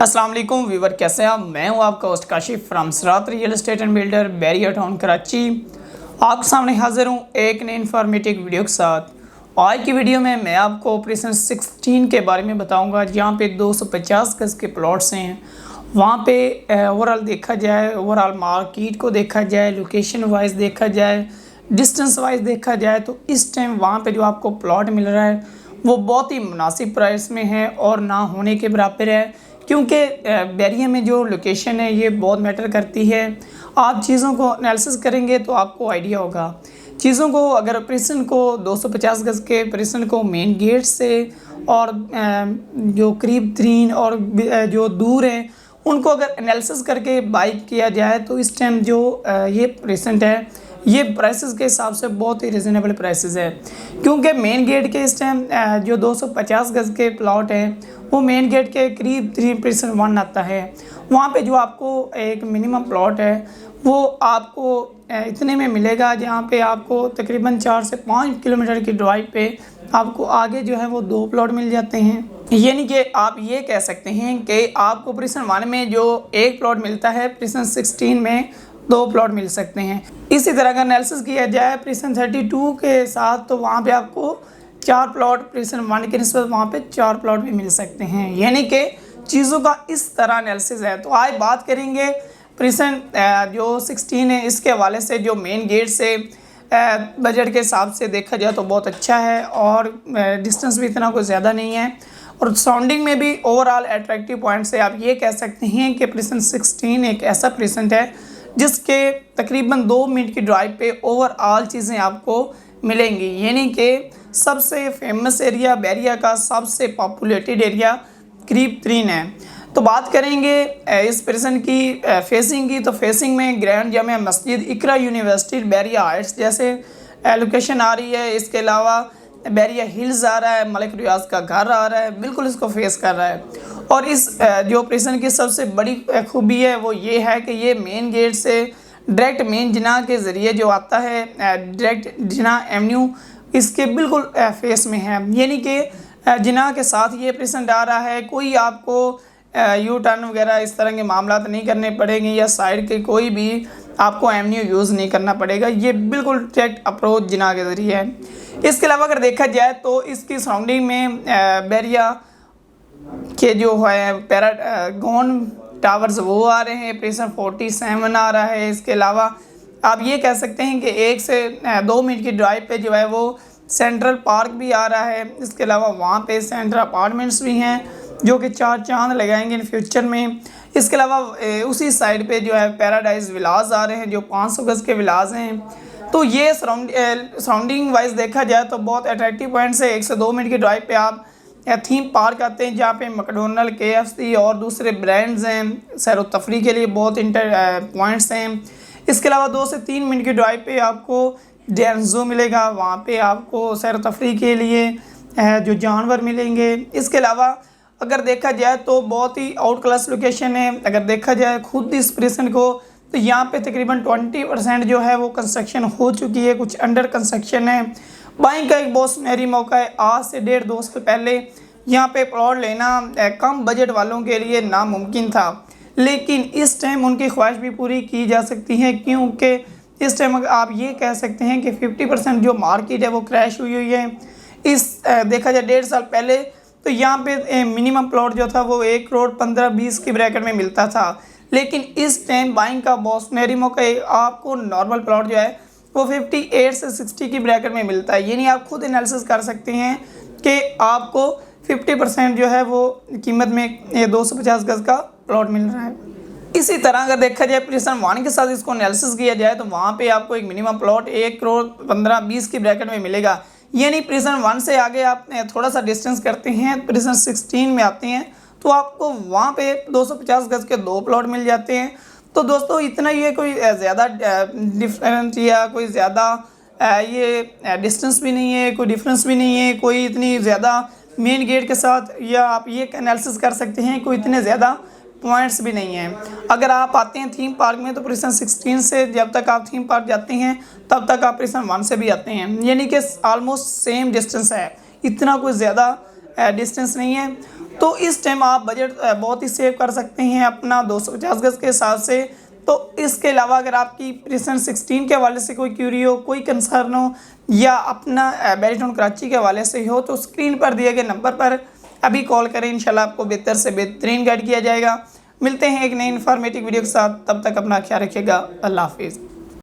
अस्सलाम वालेकुम व्यूवर, कैसे हैं आप। मैं हूं आपका host Kashif from Sarat real estate and builder Bahria Town Karachi. आपके सामने हाजिर हूं एक नई इन्फॉर्मेटिव वीडियो के साथ। आज की वीडियो में मैं आपको ऑपरेशन 16 के बारे में बताऊंगा, जहां पे 250 गज के प्लॉट्स हैं। वहां पे ओवरऑल देखा जाए, ओवरऑल मार्केट को देखा जाए, लोकेशन वाइज देखा जाए, डिस्टेंस वाइज देखा जाए, तो इस टाइम वहाँ पे जो आपको प्लॉट मिल रहा है वो बहुत ही मुनासिब प्राइस में है और ना होने के बराबर है। क्योंकि बैरिया में जो लोकेशन है ये बहुत मैटर करती है। आप चीज़ों को एनालिसिस करेंगे तो आपको आइडिया होगा। चीज़ों को अगर ऑपरेशन को 250 गज के ऑपरेशन को मेन गेट से और जो करीब तरीन और जो दूर हैं उनको अगर एनालिसिस करके बाई किया जाए तो इस टाइम जो ये ऑपरेशन है ये प्राइसेस के हिसाब से बहुत ही रिजनेबल प्राइसेस है। क्योंकि मेन गेट के इस टाइम जो 250 गज के प्लॉट हैं वो मेन गेट के करीब 3% आता है। वहाँ पे जो आपको एक मिनिमम प्लॉट है वो आपको इतने में मिलेगा, जहाँ पे आपको तकरीबन 4 से 5 किलोमीटर की ड्राइव पे आपको आगे जो है वो 2 प्लॉट मिल जाते हैं। यानी कि आप ये कह सकते हैं कि आपको ऑपरेशन 1 में जो एक प्लॉट मिलता है, ऑपरेशन 16 में 2 प्लॉट मिल सकते हैं। इसी तरह का एनालिसिस किया जाए ऑपरेशन 32 के साथ तो वहाँ पे आपको 4 प्लॉट ऑपरेशन 1 के निस्बत वहाँ पे 4 प्लॉट भी मिल सकते हैं। यानी कि चीज़ों का इस तरह एनालिसिस है। तो आज बात करेंगे ऑपरेशन जो 16 है इसके हवाले से। जो मेन गेट से बजट के हिसाब से देखा जाए तो बहुत अच्छा है और डिस्टेंस भी इतना कोई ज़्यादा नहीं है और साउंडिंग में भी ओवरऑल अट्रैक्टिव पॉइंट से आप ये कह सकते हैं कि ऑपरेशन 16 एक ऐसा ऑपरेशन है जिसके तकरीबन 2 मिनट की ड्राइव पे ओवरऑल चीज़ें आपको मिलेंगी। यानी कि सबसे फेमस एरिया बैरिया का सबसे पॉपुलेटेड एरिया करीब 3 है। तो बात करेंगे इस ऑपरेशन की फेसिंग की, तो फेसिंग में ग्रैंड जामिया मस्जिद, इकरा यूनिवर्सिटी, बैरिया हाइट्स जैसे लोकेशन आ रही है। इसके अलावा बैरिया हिल्स आ रहा है, मलिक रियाज का घर आ रहा है, बिल्कुल इसको फेस कर रहा है। और इस जो ऑपरेशन की सबसे बड़ी खूबी है वो ये है कि ये मेन गेट से डायरेक्ट मेन जिना के ज़रिए जो आता है, डायरेक्ट जिना एवेन्यू इसके बिल्कुल फेस में है। यानी कि जिना के साथ ये ऑपरेशन आ रहा है। कोई आपको यू टर्न वगैरह इस तरह के मामला नहीं करने पड़ेंगे या साइड के कोई भी आपको एवेन्यू यूज़ नहीं करना पड़ेगा। ये बिल्कुल डायरेक्ट अप्रोच जिना के ज़रिए है। इसके अलावा अगर देखा जाए तो इसकी सराउंडिंग में बैरिया के जो है पैरागॉन टावर्स वो आ रहे हैं, ऑपरेशन 47 आ रहा है। इसके अलावा आप ये कह सकते हैं कि 1 से 2 मिनट की ड्राइव पे जो है वो सेंट्रल पार्क भी आ रहा है। इसके अलावा वहाँ पे सेंट्रल अपार्टमेंट्स भी हैं जो कि 4 चांद लगाएंगे इन फ्यूचर में। इसके अलावा उसी साइड पे जो है पैराडाइज विलाज आ रहे हैं जो 500 गज के विलाज हैं। तो ये सराउंडिंग वाइज देखा जाए तो बहुत अट्रैक्टिव पॉइंट्स है। 1 से 2 मिनट की ड्राइव पे आप थीम पार्क आते हैं जहाँ पे मैकडोनल्ड, KFC और दूसरे ब्रांड्स हैं। सैर व तफरी के लिए बहुत पॉइंट्स हैं। इसके अलावा 2 से 3 मिनट की ड्राइव पे आपको डेंजो मिलेगा, वहाँ पे आपको सैर व तफरी के लिए जो जानवर मिलेंगे। इसके अलावा अगर देखा जाए तो बहुत ही आउट क्लास लोकेशन है। अगर देखा जाए खुद इस ऑपरेशन को तो यहाँ पे तकरीबन 20% जो है वो कंस्ट्रक्शन हो चुकी है, कुछ अंडर कंस्ट्रक्शन है। बाइंग का एक बहुत सुनहरी मौका है। आज से 1.5-2 साल पहले यहाँ पे प्लॉट लेना कम बजट वालों के लिए नामुमकिन था, लेकिन इस टाइम उनकी ख्वाहिश भी पूरी की जा सकती है। क्योंकि इस टाइम आप ये कह सकते हैं कि 50% जो मार्केट है वो क्रैश हुई है। इस देखा जाए 1.5 साल पहले तो यहाँ पे मिनिमम प्लॉट जो था वो 1 करोड़ 15-20 की ब्रैकेट में मिलता था, लेकिन इस टाइम बाइंग का बहुत सुनहरी मौका है। आपको नॉर्मल प्लॉट जो है वो 58 से 60 की ब्रैकेट में मिलता है। यानी आप खुद एनालिसिस कर सकते हैं कि आपको 50% जो है वो कीमत में ये 250 गज का प्लॉट मिल रहा है। इसी तरह अगर देखा जाए ऑपरेशन 1 के साथ इसको एनालिसिस किया जाए तो वहाँ पे आपको एक मिनिमम प्लॉट 1 करोड़ 15-20 की ब्रैकेट में मिलेगा। यानी ऑपरेशन 1 से आगे आप थोड़ा सा डिस्टेंस करते हैं, ऑपरेशन 16 में आते हैं तो आपको वहाँ पे 250 गज के 2 प्लॉट मिल जाते हैं। तो दोस्तों इतना ये कोई ज़्यादा डिफरेंट या कोई ज़्यादा ये डिस्टेंस भी नहीं है, कोई डिफरेंस भी नहीं है, कोई इतनी ज़्यादा मेन गेट के साथ, या आप ये एनालिसिस कर सकते हैं कोई इतने ज़्यादा पॉइंट्स भी नहीं हैं। अगर आप आते हैं थीम पार्क में तो ऑपरेशन 16 से जब तक आप थीम पार्क जाते हैं तब तक आप ऑपरेशन 1 से भी आते हैं। यानी कि ऑलमोस्ट सेम डिस्टेंस है, इतना कोई ज़्यादा डिस्टेंस नहीं है। तो इस टाइम आप बजट बहुत ही सेव कर सकते हैं अपना 250 गज़ के हिसाब से। तो इसके अलावा अगर आपकी प्रिसन 16 के हवाले से कोई क्यूरी हो, कोई कंसर्न हो या अपना बैरियटाउन कराची के हवाले से हो तो स्क्रीन पर दिए गए नंबर पर अभी कॉल करें। इंशाल्लाह आपको बेहतर से बेहतरीन गाइड किया जाएगा। मिलते हैं एक नई इन्फॉर्मेटिव वीडियो के साथ, तब तक अपना ख्याल रखिएगा। अल्लाह हाफिज़।